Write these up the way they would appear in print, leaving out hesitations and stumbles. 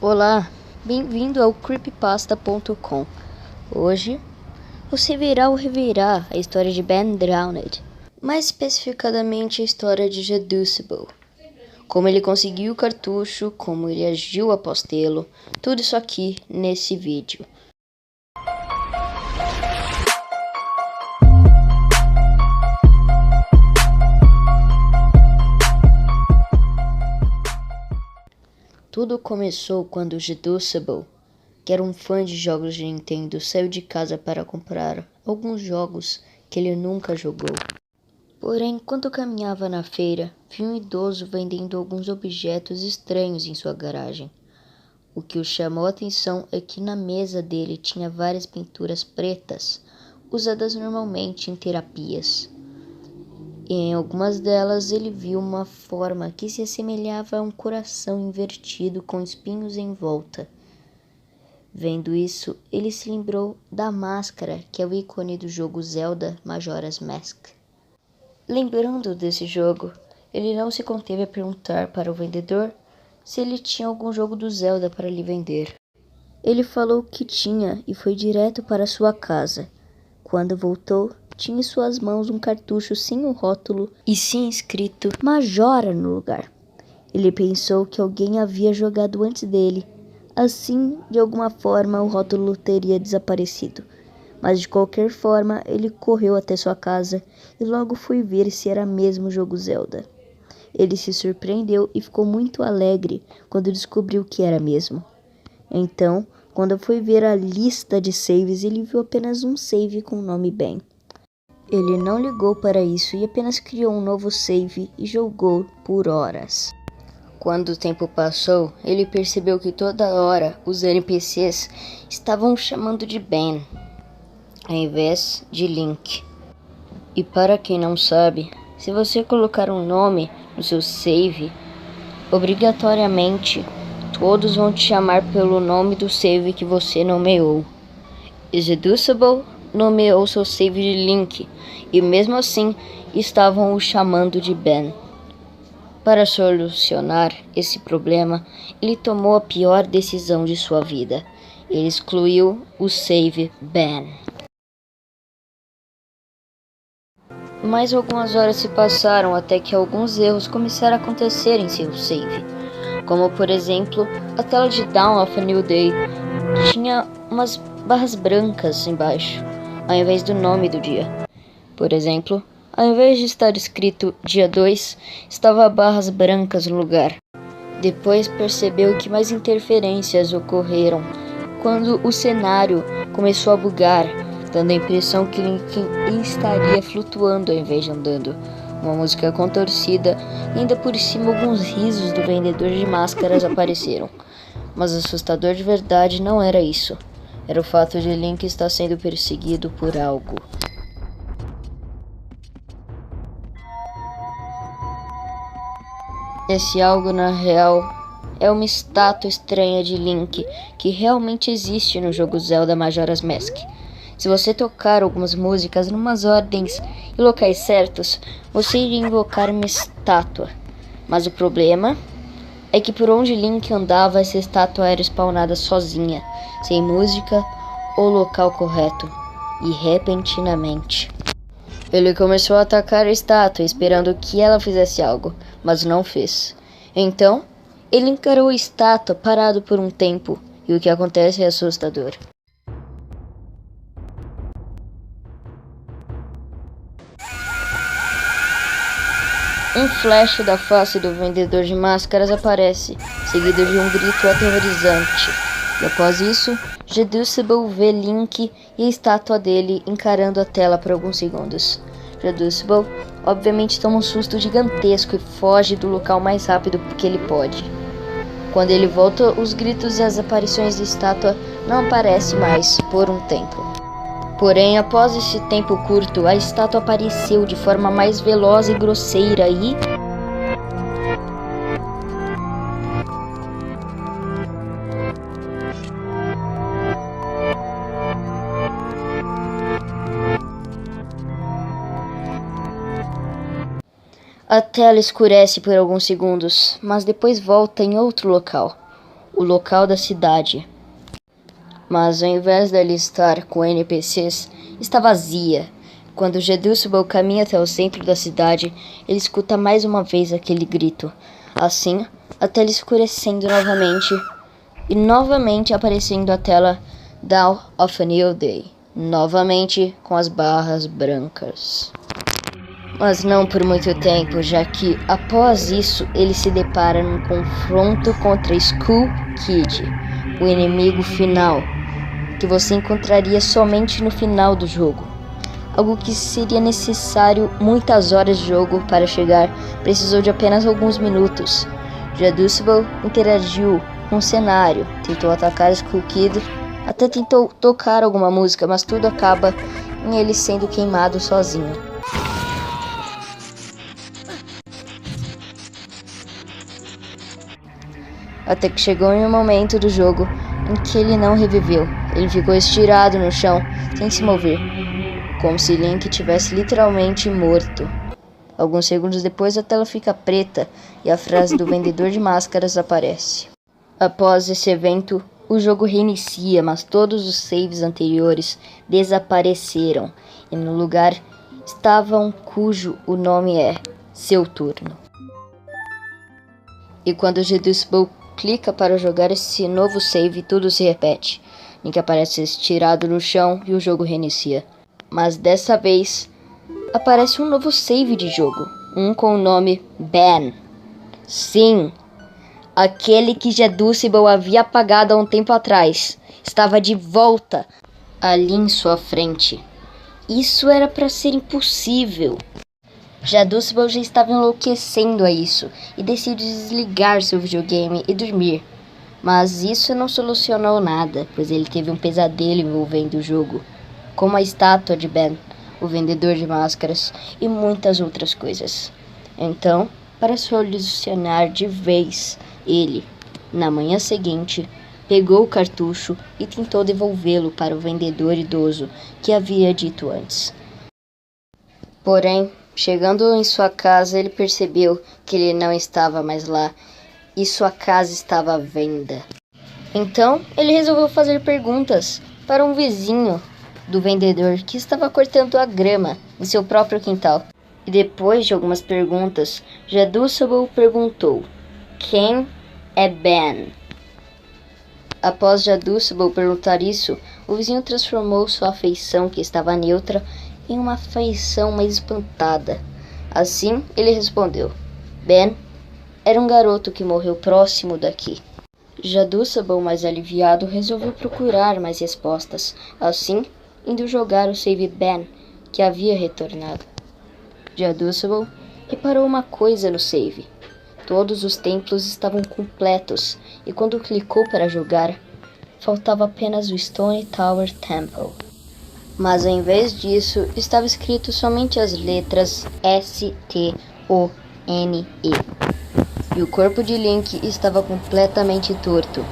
Olá, bem-vindo ao creepypasta.com. Hoje você verá ou reverá a história de Ben Drowned, mais especificadamente a história de Jeduceable. Como ele conseguiu o cartucho, como ele agiu após tê-lo, tudo isso aqui nesse vídeo. Tudo começou quando Jeduceable, que era um fã de jogos de Nintendo, saiu de casa para comprar alguns jogos que ele nunca jogou. Porém, enquanto caminhava na feira, viu um idoso vendendo alguns objetos estranhos em sua garagem. O que o chamou a atenção é que na mesa dele tinha várias pinturas pretas, usadas normalmente em terapias. E em algumas delas ele viu uma forma que se assemelhava a um coração invertido com espinhos em volta. Vendo isso, ele se lembrou da máscara, que é o ícone do jogo Zelda Majora's Mask. Lembrando desse jogo, ele não se conteve a perguntar para o vendedor se ele tinha algum jogo do Zelda para lhe vender. Ele falou que tinha e foi direto para sua casa. Quando voltou, tinha em suas mãos um cartucho sem o rótulo e sim escrito Majora no lugar. Ele pensou que alguém havia jogado antes dele. Assim, de alguma forma, o rótulo teria desaparecido. Mas de qualquer forma, ele correu até sua casa e logo foi ver se era mesmo o jogo Zelda. Ele se surpreendeu e ficou muito alegre quando descobriu que era mesmo. Então, quando foi ver a lista de saves, ele viu apenas um save com o nome Ben. Ele não ligou para isso e apenas criou um novo save e jogou por horas. Quando o tempo passou, ele percebeu que toda hora os NPCs estavam o chamando de Ben, ao invés de Link. E para quem não sabe, se você colocar um nome no seu save, obrigatoriamente todos vão te chamar pelo nome do save que você nomeou. Jeduceable nomeou seu save de Link, e mesmo assim estavam o chamando de Ben. Para solucionar esse problema, ele tomou a pior decisão de sua vida. Ele excluiu o save Ben. Mais algumas horas se passaram até que alguns erros começaram a acontecer em seu save. Como por exemplo, a tela de Dawn of a New Day tinha umas barras brancas embaixo, ao invés do nome do dia. Por exemplo, ao invés de estar escrito dia 2, estava barras brancas no lugar. Depois percebeu que mais interferências ocorreram quando o cenário começou a bugar, dando a impressão que Link estaria flutuando ao invés de andando. Uma música contorcida e ainda por cima alguns risos do vendedor de máscaras apareceram. Mas assustador de verdade não era isso. Era o fato de Link estar sendo perseguido por algo. Esse algo, na real, é uma estátua estranha de Link que realmente existe no jogo Zelda Majora's Mask. Se você tocar algumas músicas numas ordens e locais certos, você iria invocar uma estátua. Mas o problema é que por onde Link andava, essa estátua era spawnada sozinha, sem música ou local correto, e repentinamente. Ele começou a atacar a estátua, esperando que ela fizesse algo, mas não fez. Então, ele encarou a estátua parado por um tempo, e o que acontece é assustador. Um flash da face do vendedor de máscaras aparece, seguido de um grito aterrorizante. E após isso, Jeduceable vê Link e a estátua dele encarando a tela por alguns segundos. Jeduceable obviamente toma um susto gigantesco e foge do local mais rápido que ele pode. Quando ele volta, os gritos e as aparições da estátua não aparecem mais por um tempo. Porém, após esse tempo curto, a estátua apareceu de forma mais veloz e grosseira e... A tela escurece por alguns segundos, mas depois volta em outro local. o local da cidade. Mas ao invés dele estar com NPCs, está vazia. Quando Jedusbal caminha até o centro da cidade, ele escuta mais uma vez aquele grito. Assim, a tela escurecendo novamente e novamente aparecendo a tela Dawn of a New Day, novamente com as barras brancas. Mas não por muito tempo, já que após isso ele se depara num confronto contra Skull Kid, o inimigo final, que você encontraria somente no final do jogo. Algo que seria necessário muitas horas de jogo para chegar, precisou de apenas alguns minutos. Jedusbal interagiu com o cenário, tentou atacar Skull Kid, até tentou tocar alguma música, mas tudo acaba em ele sendo queimado sozinho. Até que chegou em um momento do jogo em que ele não reviveu. Ele ficou estirado no chão, sem se mover, como se Link tivesse literalmente morto. Alguns segundos depois a tela fica preta e a frase do vendedor de máscaras aparece. Após esse evento, o jogo reinicia, mas todos os saves anteriores desapareceram e no lugar estavam cujo o nome é Seu Turno. E quando o Jedusbal clica para jogar esse novo save, tudo se repete. Link aparece estirado no chão e o jogo reinicia. Mas dessa vez, aparece um novo save de jogo. Um com o nome Ben. Sim, aquele que Jedusbal havia apagado há um tempo atrás. Estava de volta ali em sua frente. Isso era para ser impossível. Jedusbal já estava enlouquecendo a isso e decidiu desligar seu videogame e dormir. Mas isso não solucionou nada, pois ele teve um pesadelo envolvendo o jogo, como a estátua de Ben, o vendedor de máscaras e muitas outras coisas. Então, para solucionar de vez, ele, na manhã seguinte, pegou o cartucho e tentou devolvê-lo para o vendedor idoso que havia dito antes. Porém, chegando em sua casa, ele percebeu que ele não estava mais lá e sua casa estava à venda. Então, ele resolveu fazer perguntas para um vizinho do vendedor que estava cortando a grama em seu próprio quintal. E depois de algumas perguntas, Jedusbal perguntou: quem é Ben? Após Jedusbal perguntar isso, o vizinho transformou sua afeição, que estava neutra, em uma afeição mais espantada. Assim, ele respondeu: Ben era um garoto que morreu próximo daqui. Jedusbal, mais aliviado, resolveu procurar mais respostas. Assim, indo jogar o save Ben, que havia retornado. Jedusbal reparou uma coisa no save. Todos os templos estavam completos, e quando clicou para jogar, faltava apenas o Stone Tower Temple. Mas ao invés disso, estava escrito somente as letras S-T-O-N-E. E o corpo de Link estava completamente torto.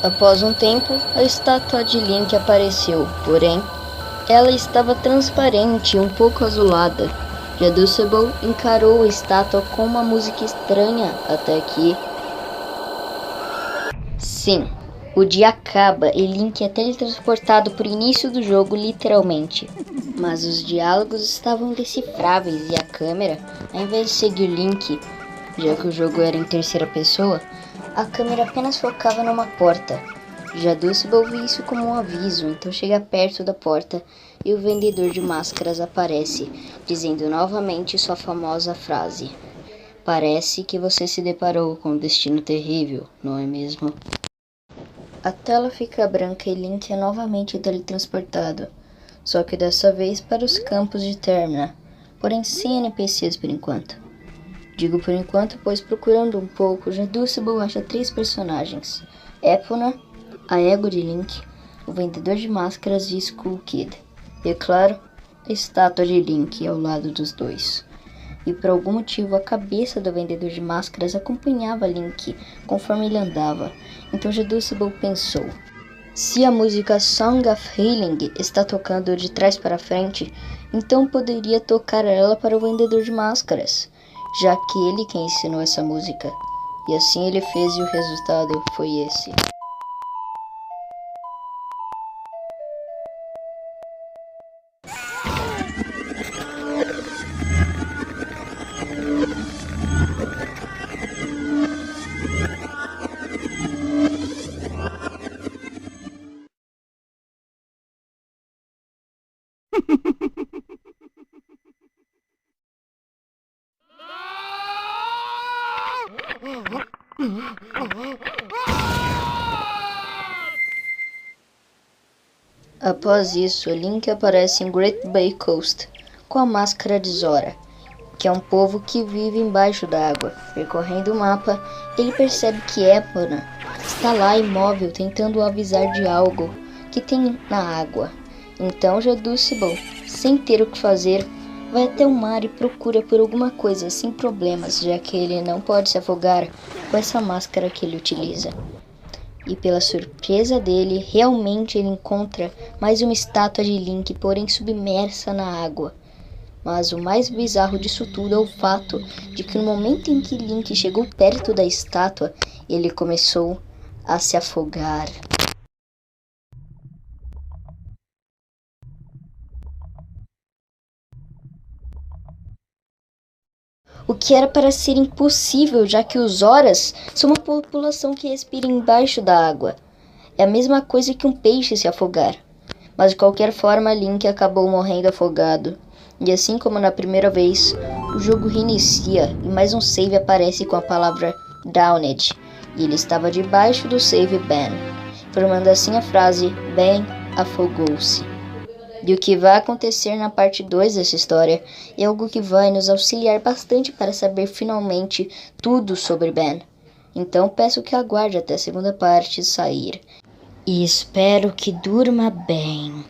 Após um tempo, a estátua de Link apareceu, porém, ela estava transparente e um pouco azulada. Jedusbal encarou a estátua com uma música estranha até que... Sim, o dia acaba e Link é teletransportado para o início do jogo, literalmente. Mas os diálogos estavam indecifráveis e a câmera, ao invés de seguir Link, já que o jogo era em terceira pessoa, a câmera apenas focava numa porta. Jedusbal viu isso como um aviso, então chega perto da porta e o vendedor de máscaras aparece, dizendo novamente sua famosa frase: parece que você se deparou com um destino terrível, não é mesmo? A tela fica branca e Link é novamente teletransportado, só que dessa vez para os campos de Termina, porém sem NPCs por enquanto. Digo por enquanto, pois procurando um pouco, Jedusbal acha 3 personagens: Epona, a ego de Link, o vendedor de máscaras e Skull Kid. E é claro, a estátua de Link ao lado dos dois. E por algum motivo a cabeça do vendedor de máscaras acompanhava Link conforme ele andava. Então Jedusbal pensou: se a música Song of Healing está tocando de trás para frente, então poderia tocar ela para o vendedor de máscaras, já que ele quem ensinou essa música. E assim ele fez e o resultado foi esse. Após isso, Link aparece em Great Bay Coast com a máscara de Zora, que é um povo que vive embaixo da água. Percorrendo o mapa, ele percebe que Epona está lá imóvel tentando avisar de algo que tem na água. Então Jedusible, sem ter o que fazer, vai até o mar e procura por alguma coisa sem problemas, já que ele não pode se afogar com essa máscara que ele utiliza. E pela surpresa dele, realmente ele encontra mais uma estátua de Link, porém submersa na água. Mas o mais bizarro disso tudo é o fato de que no momento em que Link chegou perto da estátua, ele começou a se afogar. O que era para ser impossível, já que os Zoras são uma população que respira embaixo da água. É a mesma coisa que um peixe se afogar. Mas de qualquer forma, Link acabou morrendo afogado. E assim como na primeira vez, o jogo reinicia e mais um save aparece com a palavra Downed. E ele estava debaixo do save Ben, formando assim a frase Ben afogou-se. E o que vai acontecer na parte 2 dessa história é algo que vai nos auxiliar bastante para saber finalmente tudo sobre Ben. Então peço que aguarde até a segunda parte sair. E espero que durma bem.